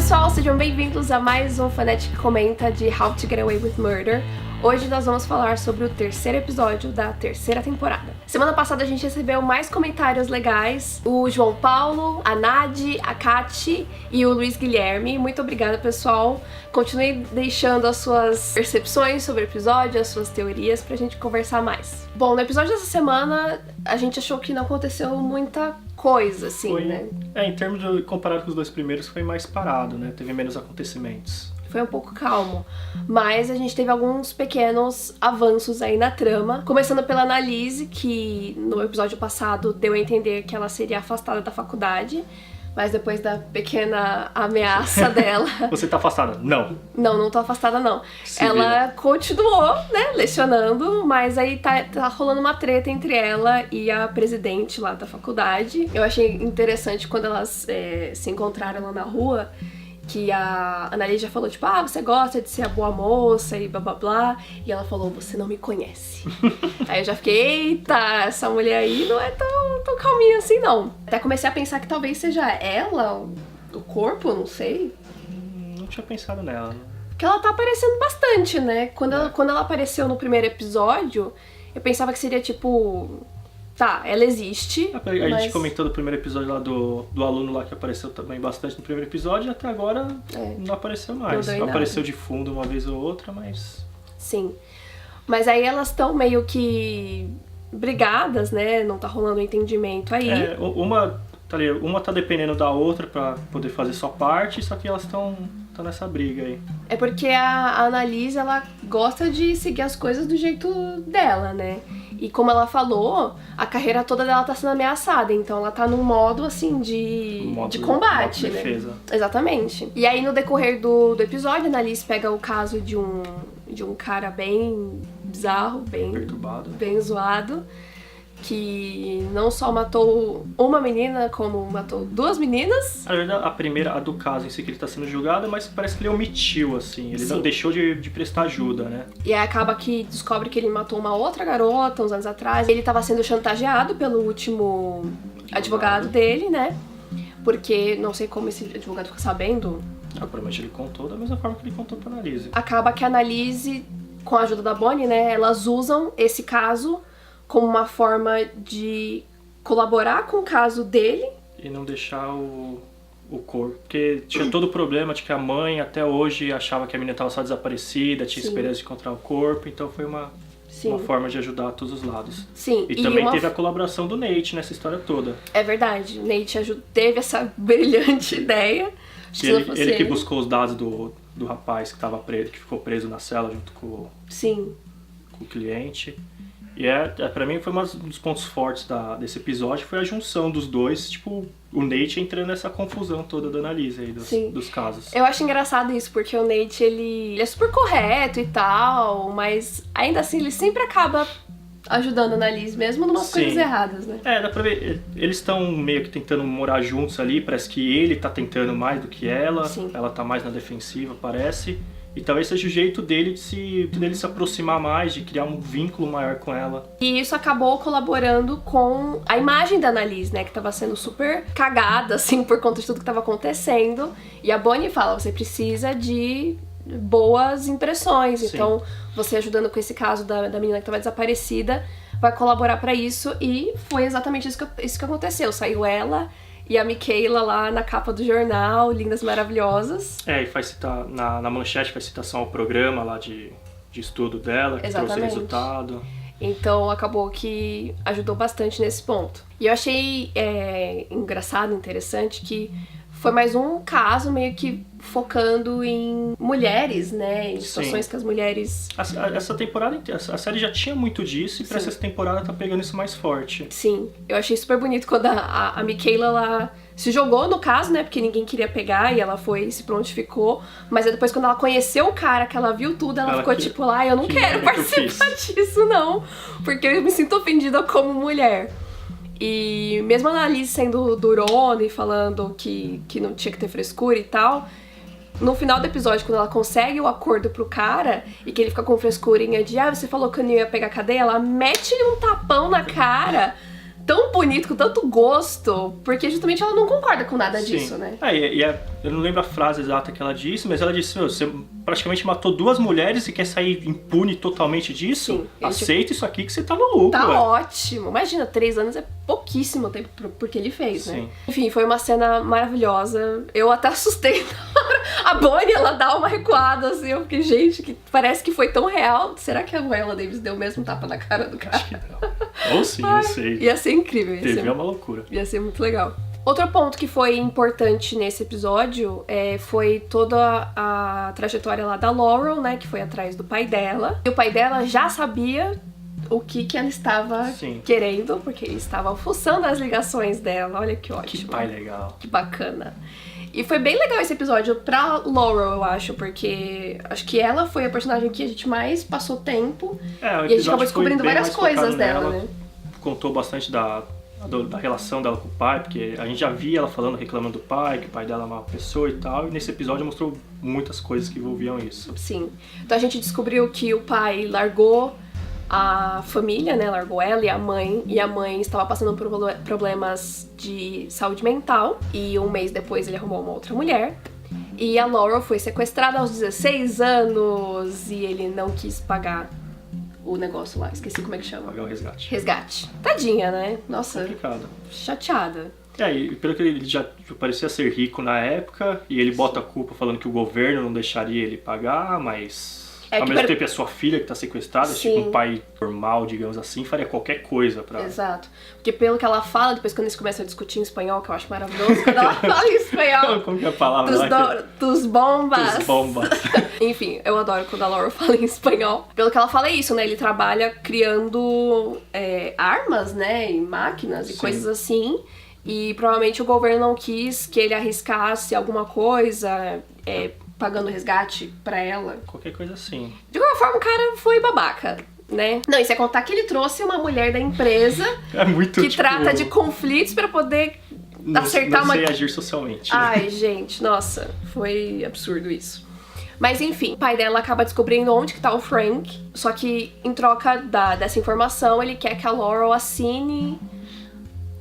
pessoal, sejam bem-vindos a mais um Fanatic Comenta de How to Get Away with Murder. Hoje nós vamos falar sobre o terceiro episódio da terceira temporada. Semana passada a gente recebeu mais comentários legais. O João Paulo, a Nadi, a Kati e o Luiz Guilherme. Muito obrigada, pessoal. Continue deixando as suas percepções sobre o episódio, as suas teorias, pra gente conversar mais. Bom, no episódio dessa semana, a gente achou que não aconteceu muita coisa, assim, né? Em termos de comparado com os dois primeiros, foi mais parado, né? Teve menos acontecimentos. Foi um pouco calmo, mas a gente teve alguns pequenos avanços aí na trama, começando pela Annalise, que no episódio passado deu a entender que ela seria afastada da faculdade, mas depois da pequena ameaça dela... Você tá afastada? Não. Não tô afastada, não. Ela continuou, né, lecionando, mas aí tá rolando uma treta entre ela e a presidente lá da faculdade. Eu achei interessante quando elas se encontraram lá na rua, que a Annalise já falou, tipo, você gosta de ser a boa moça e blá blá blá. E ela falou, você não me conhece. Aí eu já fiquei, eita, essa mulher aí não é tão calminha assim, não. Até comecei a pensar que talvez seja ela, o corpo, não sei. Não tinha pensado nela. Porque ela tá aparecendo bastante, né? Quando ela apareceu no primeiro episódio, eu pensava que seria tipo... Tá, ela existe, A gente comentou do primeiro episódio lá do aluno lá que apareceu também bastante no primeiro episódio e até agora não apareceu mais. Não apareceu de fundo uma vez ou outra, mas... Sim. Mas aí elas estão meio que brigadas, né? Não tá rolando um entendimento aí. Uma tá dependendo da outra pra poder fazer sua parte, só que elas estão nessa briga aí. É porque a Annalise, ela gosta de seguir as coisas do jeito dela, né? E como ela falou, a carreira toda dela tá sendo ameaçada, então ela tá num modo, assim, de combate, modo de né? defesa. Exatamente. E aí, no decorrer do episódio, a Annalise pega o caso de um cara bem bizarro, bem... Perturbado. Bem zoado, que não só matou uma menina, como matou duas meninas. Na verdade, a primeira, a do caso em si que ele tá sendo julgado, mas parece que ele omitiu, assim. Ele não deixou de prestar ajuda, né? E aí acaba que descobre que ele matou uma outra garota uns anos atrás. Ele tava sendo chantageado pelo último advogado dele, né? Porque não sei como esse advogado ficou sabendo. Provavelmente ele contou da mesma forma que ele contou pra Annalise. Acaba que a Annalise, com a ajuda da Bonnie, né? Elas usam esse caso como uma forma de colaborar com o caso dele. E não deixar o corpo. Porque tinha todo o problema de que a mãe até hoje achava que a menina estava só desaparecida, tinha esperança de encontrar o corpo, então foi uma forma de ajudar a todos os lados. Sim. E também teve a colaboração do Nate nessa história toda. É verdade, o Nate teve essa brilhante ideia. Ele que buscou os dados do rapaz que estava preso, que ficou preso na cela junto com o cliente. E pra mim foi um dos pontos fortes desse episódio, foi a junção dos dois, tipo, o Nate entrando nessa confusão toda da Annalise aí dos casos. Eu acho engraçado isso, porque o Nate, ele é super correto e tal, mas ainda assim ele sempre acaba ajudando a Annalise, mesmo numas coisas erradas, né? Dá pra ver, eles estão meio que tentando morar juntos ali, parece que ele tá tentando mais do que ela, ela tá mais na defensiva, parece. E talvez seja o jeito dele se aproximar mais, de criar um vínculo maior com ela. E isso acabou colaborando com a imagem da Annalise, né? Que tava sendo super cagada, assim, por conta de tudo que tava acontecendo. E a Bonnie fala, você precisa de boas impressões. Então, você ajudando com esse caso da menina que tava desaparecida, vai colaborar pra isso. E foi exatamente isso que aconteceu. Saiu ela e a Michaela lá na capa do jornal, lindas, maravilhosas. E faz citar, na manchete faz citação ao programa lá de estudo dela, que trouxe resultado. Então acabou que ajudou bastante nesse ponto. E eu achei engraçado, interessante, que foi mais um caso meio que focando em mulheres, né? Em situações que as mulheres... Essa temporada, a série já tinha muito disso e pra essa temporada tá pegando isso mais forte. Sim, eu achei super bonito quando a Michaela, ela se jogou no caso, né? Porque ninguém queria pegar e ela se prontificou. Mas aí depois, quando ela conheceu o cara, que ela viu tudo, ela ficou tipo, eu não quero participar disso, não. Porque eu me sinto ofendida como mulher. E mesmo a Annalise sendo durona e falando que não tinha que ter frescura e tal, no final do episódio, quando ela consegue o acordo pro cara e que ele fica com frescurinha de você falou que eu não ia pegar cadeia, ela mete-lhe um tapão na cara tão bonito, com tanto gosto, porque justamente ela não concorda com nada disso, né? Eu não lembro a frase exata que ela disse, mas ela disse, você praticamente matou 2 mulheres e quer sair impune totalmente disso? Sim, aceita isso aqui que você tá no lucro. Tá ótimo. Imagina, 3 anos é pouquíssimo tempo porque ele fez, né? Enfim, foi uma cena maravilhosa. Eu até assustei na hora. A Bonnie, ela dá uma recuada, assim, eu fiquei, gente, que parece que foi tão real. Será que a Viola Davis deu o mesmo tapa na cara do cara? Acho que não. Ou sim, não sei. Ia ser incrível. TV é uma loucura. Ia ser muito legal. Outro ponto que foi importante nesse episódio foi toda a trajetória lá da Laurel, né? Que foi atrás do pai dela. E o pai dela já sabia o que ela estava querendo, porque ele estava fuçando as ligações dela. Olha que ótimo. Que pai legal. Que bacana. E foi bem legal esse episódio pra Laurel, eu acho, porque acho que ela foi a personagem que a gente mais passou tempo. E a gente acabou descobrindo várias coisas dela, né? Contou bastante da relação dela com o pai, porque a gente já via ela falando, reclamando do pai, que o pai dela é uma pessoa e tal, e nesse episódio mostrou muitas coisas que envolviam isso. Sim. Então a gente descobriu que o pai largou a família, né, largou ela e a mãe estava passando por problemas de saúde mental, e um mês depois ele arrumou uma outra mulher. E a Laurel foi sequestrada aos 16 anos e ele não quis pagar o negócio lá, esqueci como é que chama. Pagar o resgate. Resgate. Tadinha, né? Nossa. Complicado. Chateada. E pelo que ele já parecia ser rico na época, e ele bota a culpa falando que o governo não deixaria ele pagar, mas ao mesmo tempo é a sua filha que tá sequestrada, tipo um pai normal, digamos assim, faria qualquer coisa pra... Exato. Porque pelo que ela fala, depois quando eles começam a discutir em espanhol, que eu acho maravilhoso, quando ela fala em espanhol... Como que é a palavra? Dos bombas. Dos bombas. Enfim, eu adoro quando a Laurel fala em espanhol. Pelo que ela fala é isso, né? Ele trabalha criando armas, né? E máquinas e coisas assim. E provavelmente o governo não quis que ele arriscasse alguma coisa... pagando resgate pra ela. Qualquer coisa assim. De qualquer forma, o cara foi babaca, né? Não, e sem contar que ele trouxe uma mulher da empresa que trata de conflitos pra poder acertar uma... Não sei agir socialmente. Ai, gente, nossa, foi absurdo isso. Mas enfim, o pai dela acaba descobrindo onde que tá o Frank, só que em troca dessa informação, ele quer que a Laurel assine...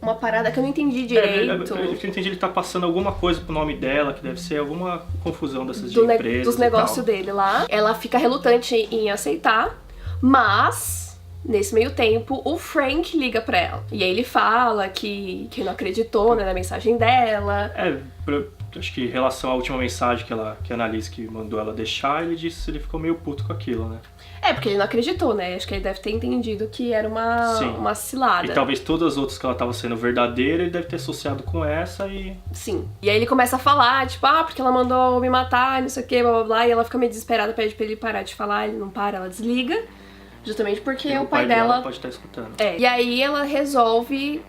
uma parada que eu não entendi direito. Eu entendi, ele tá passando alguma coisa pro nome dela, que deve ser alguma confusão dessas de empresas dos negócios dele lá. Ela fica relutante em aceitar, mas nesse meio tempo o Frank liga pra ela. E aí ele fala que não acreditou, né, na mensagem dela. Acho que em relação à última mensagem que a Annalise que mandou ela deixar, ele ficou meio puto com aquilo, né? Porque ele não acreditou, né? Acho que ele deve ter entendido que era uma cilada. E talvez todas as outras que ela tava sendo verdadeira, ele deve ter associado com essa e... Sim. E aí ele começa a falar, tipo, porque ela mandou me matar, não sei o que, blá blá blá. E ela fica meio desesperada, pede pra ele parar de falar, ele não para, ela desliga. Justamente porque o pai dela pode estar escutando. E aí ela resolve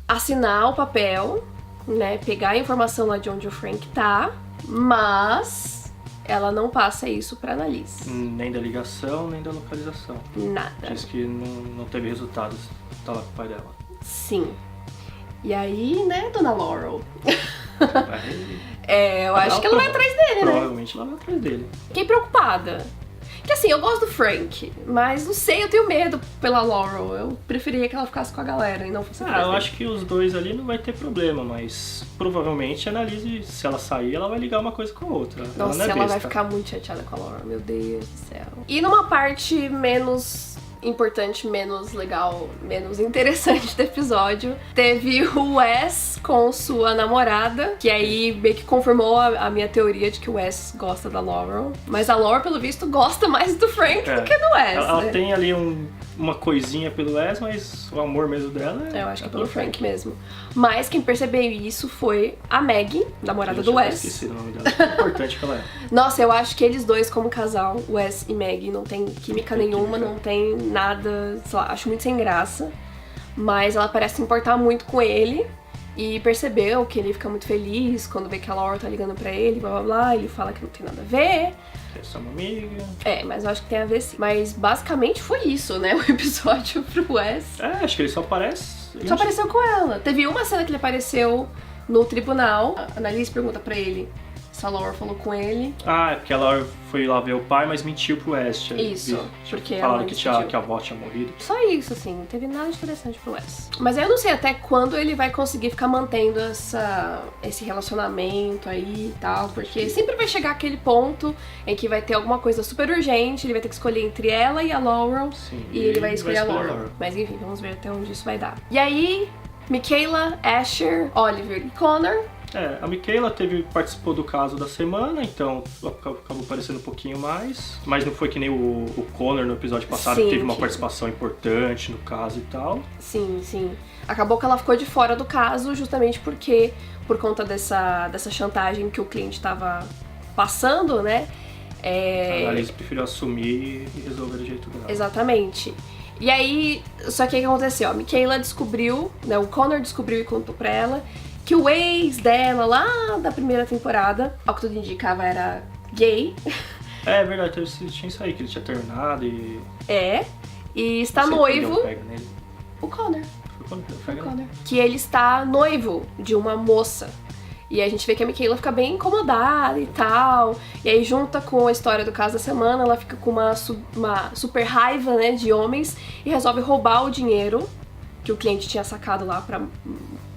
assinar o papel, né? Pegar a informação lá de onde o Frank tá, mas... ela não passa isso pra Annalise. Nem da ligação, nem da localização. Nada. Diz que não teve resultados. Tá lá com o pai dela. Sim. E aí, né, dona Laurel? Eu acho que ela vai atrás dele, né? Provavelmente ela vai atrás dele. Fiquei preocupada. Que assim, eu gosto do Frank, mas não sei, eu tenho medo pela Laurel. Eu preferia que ela ficasse com a galera e não fosse atrás dele. Eu acho que os dois ali não vai ter problema, mas provavelmente a Annalise, se ela sair, ela vai ligar uma coisa com a outra. Nossa, ela vai ficar muito chateada com a Laurel, meu Deus do céu. E numa parte menos importante, menos legal, menos interessante do episódio, teve o Wes com sua namorada, que aí meio que confirmou a minha teoria de que o Wes gosta da Laurel, mas a Laurel, pelo visto, gosta mais do Frank do que do Wes. Ela tem ali uma coisinha pelo Wes, mas o amor mesmo dela eu acho que é pelo Frank mesmo. Mas quem percebeu isso foi a Maggie, namorada do Wes. Esqueci o nome dela, é importante que ela é. Nossa, eu acho que eles dois como casal, Wes e Maggie, não tem química nenhuma, não tem nada, sei lá, acho muito sem graça. Mas ela parece se importar muito com ele e percebeu que ele fica muito feliz quando vê que a Laura tá ligando pra ele, blá blá blá, ele fala que não tem nada a ver. Que é só uma amiga. Mas eu acho que tem a ver sim. Mas basicamente foi isso, né, o episódio pro Wes. Acho que ele só aparece... Só apareceu com ela. Teve uma cena que ele apareceu no tribunal, a Annalise pergunta pra ele Essa Laura falou com ele. Ah, é porque a Laura foi lá ver o pai, mas mentiu pro West. Isso, porque falaram que a avó tinha morrido. Só isso, assim, não teve nada interessante pro Wes. Mas eu não sei até quando ele vai conseguir ficar mantendo esse relacionamento aí e tal, porque sempre vai chegar aquele ponto em que vai ter alguma coisa super urgente, ele vai ter que escolher entre ela e a Laurel. Sim, e ele vai escolher a Laurel. Mas enfim, vamos ver até onde isso vai dar. E aí, Michaela, Asher, Oliver e Connor. A Michaela participou do caso da semana, então acabou aparecendo um pouquinho mais. Mas não foi que nem o Connor no episódio passado, que teve uma participação importante no caso e tal. Sim, sim. Acabou que ela ficou de fora do caso justamente porque, por conta dessa chantagem que o cliente estava passando, né? A Alice preferiu assumir e resolver do jeito dela. Exatamente. E aí, só que o que aconteceu? A Michaela descobriu, né? O Connor descobriu e contou pra ela que o ex dela, lá da primeira temporada, ao que tudo indicava, era gay. É verdade, tinha isso aí, que ele tinha terminado e... E está noivo... O Connor. Foi o Connor. Que ele está noivo de uma moça. E a gente vê que a Michaela fica bem incomodada e tal. E aí, junta com a história do caso da semana, ela fica com uma super raiva, né, de homens e resolve roubar o dinheiro que o cliente tinha sacado lá pra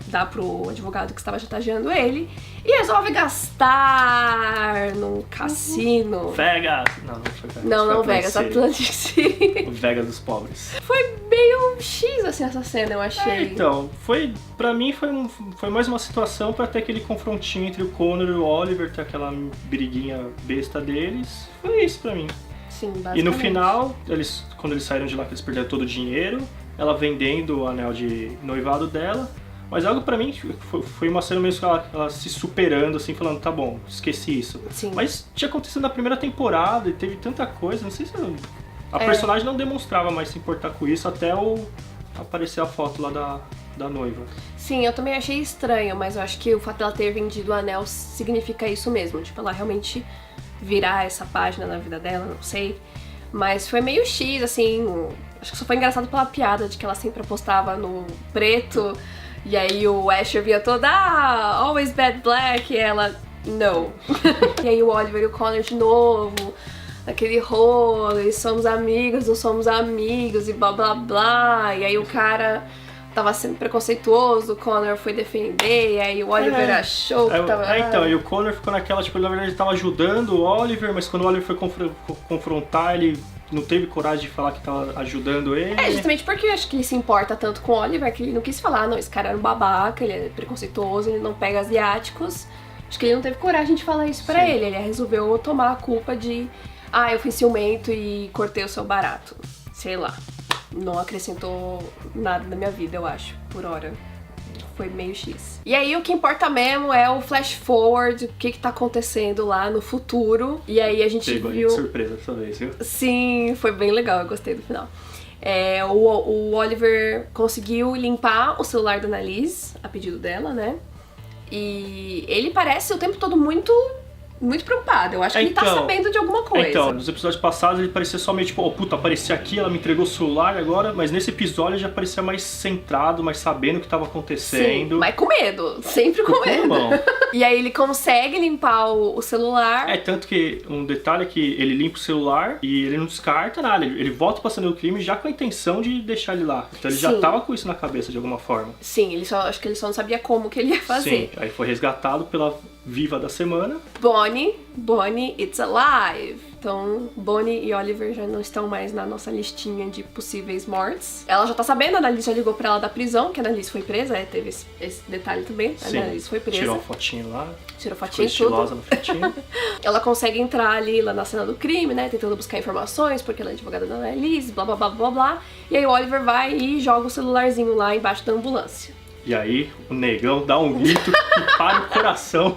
dar pro advogado que estava chantageando ele, e resolve gastar num cassino. Vegas! Não foi Vegas. Não, Vegas, Atlantic City. O Vegas dos pobres. Foi meio X, assim, essa cena, eu achei. Então, pra mim foi mais uma situação pra ter aquele confrontinho entre o Connor e o Oliver, ter aquela briguinha besta deles. Foi isso pra mim. Sim, basicamente. E no final, quando eles saíram de lá, que eles perderam todo o dinheiro, ela vendendo o anel de noivado dela. Mas algo pra mim foi uma cena mesmo que ela se superando, assim, falando, tá bom, esqueci isso. Sim. Mas tinha acontecido na primeira temporada e teve tanta coisa, não sei se a personagem não demonstrava mais se importar com isso até aparecer a foto lá da noiva. Sim, eu também achei estranho, mas eu acho que o fato dela ter vendido o anel significa isso mesmo. Tipo, ela realmente virar essa página na vida dela, não sei. Mas foi meio X, assim, acho que só foi engraçado pela piada de que ela sempre apostava no preto. E aí o Asher via toda, always bad black, e ela, no. E aí o Oliver e o Connor de novo, aquele rolo, somos amigos, não somos amigos, e blá blá blá. E aí o cara tava sendo preconceituoso, o Connor foi defender, e aí o Oliver achou que tava... Então, e o Connor ficou naquela, tipo, na verdade ele tava ajudando o Oliver, mas quando o Oliver foi confrontar, ele não teve coragem de falar que tava ajudando ele. Justamente porque eu acho que ele se importa tanto com o Oliver que ele não quis falar, não, esse cara era um babaca, ele é preconceituoso, ele não pega asiáticos. Acho que ele não teve coragem de falar isso pra ele resolveu tomar a culpa de, eu fui ciumento e cortei o seu barato. Sei lá, não acrescentou nada na minha vida, eu acho, por hora. Foi meio X. E aí o que importa mesmo é o flash forward, o que tá acontecendo lá no futuro. E aí a gente viu... surpresa dessa vez, viu? Sim, foi bem legal, eu gostei do final. O Oliver conseguiu limpar o celular da Annalise, a pedido dela, né? E ele parece o tempo todo muito preocupado. Eu acho que ele tá sabendo de alguma coisa. Então, nos episódios passados ele parecia só meio tipo, apareci aqui, ela me entregou o celular agora, mas nesse episódio ele já parecia mais centrado, mais sabendo o que tava acontecendo. Sim, mas com medo, sempre com medo. E aí ele consegue limpar o celular. Tanto que um detalhe é que ele limpa o celular e ele não descarta nada, ele volta pra cena do crime já com a intenção de deixar ele lá. Então ele já tava com isso na cabeça de alguma forma. Sim, acho que ele só não sabia como que ele ia fazer. Sim, aí foi resgatado pela viva da semana. Bonnie, it's alive. Então, Bonnie e Oliver já não estão mais na nossa listinha de possíveis mortes. Ela já tá sabendo, a Annalise já ligou pra ela da prisão, que a Annalise foi presa, teve esse detalhe também. A Annalise foi presa. Tirou a fotinho lá. Tirou fotinho e tudo. No fotinho. Ela consegue entrar ali lá na cena do crime, né, tentando buscar informações, porque ela é advogada da Annalise, blá blá blá blá blá. E aí o Oliver vai e joga o celularzinho lá embaixo da ambulância. E aí o negão dá um grito que para o coração.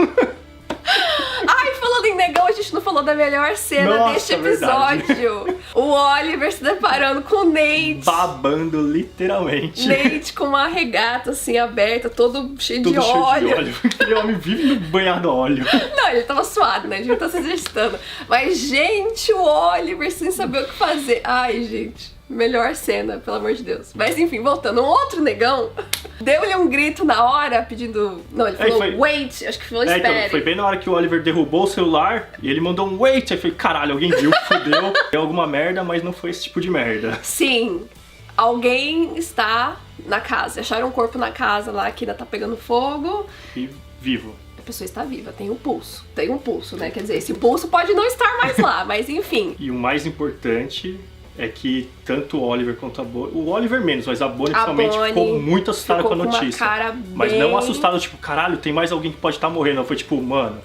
Falando em negão, a gente não falou da melhor cena deste episódio. O Oliver se deparando com o Nate. Babando, literalmente. Nate com uma regata assim aberta, todo cheio de óleo. Aquele homem vive banhado a óleo. Não, ele tava suado, né? A gente tá se exercitando. Mas, gente, o Oliver sem saber o que fazer. Ai, gente. Melhor cena, pelo amor de Deus. Mas enfim, voltando, um outro negão deu-lhe um grito na hora, pedindo... Não, ele falou wait, acho que falou espere. Então, foi bem na hora que o Oliver derrubou o celular e ele mandou um wait. Aí eu falei, caralho, alguém viu, fudeu. Deu alguma merda, mas não foi esse tipo de merda. Sim, alguém está na casa. Acharam um corpo na casa lá que ainda tá pegando fogo. E vivo. A pessoa está viva, tem um pulso. Tem um pulso, né? Quer dizer, esse pulso pode não estar mais lá, mas enfim. E o mais importante... é que tanto o Oliver quanto a Bonnie... O Oliver menos, mas a Bonnie principalmente ficou muito assustada com a notícia. Uma cara mas não assustada, tipo, caralho, tem mais alguém que pode estar morrendo. Ela foi tipo, mano,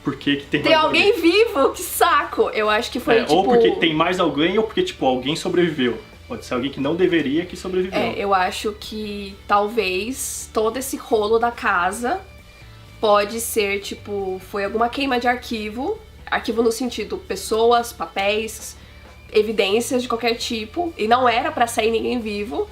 por que tem mais alguém vivo? Que saco! Eu acho que foi tipo... Ou porque tem mais alguém, ou porque, tipo, alguém sobreviveu. Pode ser alguém que não deveria que sobreviveu. Eu acho que talvez todo esse rolo da casa pode ser, tipo, foi alguma queima de arquivo. Arquivo no sentido, pessoas, papéis... evidências de qualquer tipo, e não era pra sair ninguém vivo,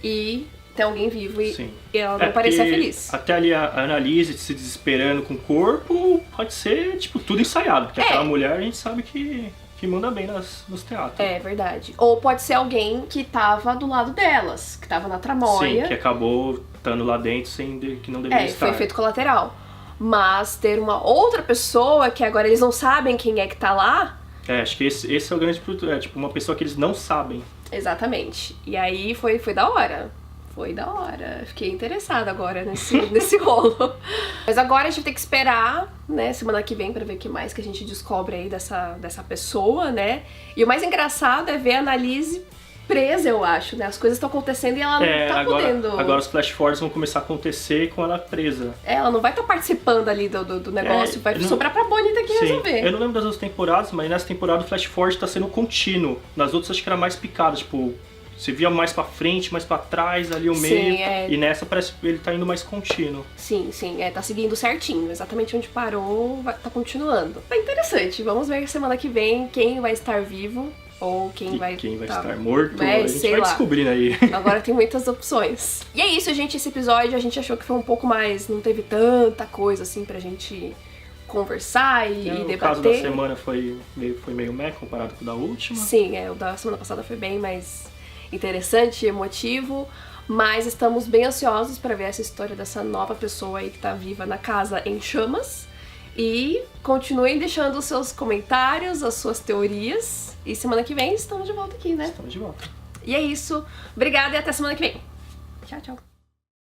e tem alguém vivo e ela não parecia feliz. Até ali a Annalise se desesperando com o corpo, pode ser, tipo, tudo ensaiado, porque aquela mulher a gente sabe que manda bem nos teatros. É verdade. Ou pode ser alguém que tava do lado delas, que tava na tramóia. Sim, que acabou estando lá dentro que não deveria estar. Foi efeito colateral. Mas ter uma outra pessoa que agora eles não sabem quem é que tá lá. Acho que esse é o grande produto, tipo uma pessoa que eles não sabem. Exatamente. E aí foi da hora. Foi da hora. Fiquei interessada agora nesse rolo. Mas agora a gente tem que esperar, né, semana que vem pra ver o que mais que a gente descobre aí dessa pessoa, né? E o mais engraçado é ver a Annalise presa, eu acho, né? As coisas estão acontecendo e ela não tá podendo... Agora os flash forwards vão começar a acontecer com ela presa. Ela não vai estar participando ali do negócio, vai sobrar pra Bonnie ter que resolver. Eu não lembro das outras temporadas, mas nessa temporada o flash forward tá sendo contínuo. Nas outras acho que era mais picado, tipo... Você via mais pra frente, mais pra trás, ali o meio. E nessa parece que ele tá indo mais contínuo. Sim, tá seguindo certinho. Exatamente onde parou, tá continuando. Tá interessante. Vamos ver semana que vem quem vai estar vivo. Ou quem vai estar morto, a gente vai descobrindo aí. Agora tem muitas opções. E é isso, gente, esse episódio a gente achou que foi um pouco mais... Não teve tanta coisa assim pra gente conversar e debater. O caso da semana foi meio meh comparado com o da última. Sim, o da semana passada foi bem mais interessante, emotivo. Mas estamos bem ansiosos pra ver essa história dessa nova pessoa aí que tá viva na casa em chamas. E continuem deixando os seus comentários, as suas teorias. E semana que vem estamos de volta aqui, né? Estamos de volta. E é isso. Obrigada e até semana que vem. Tchau, tchau.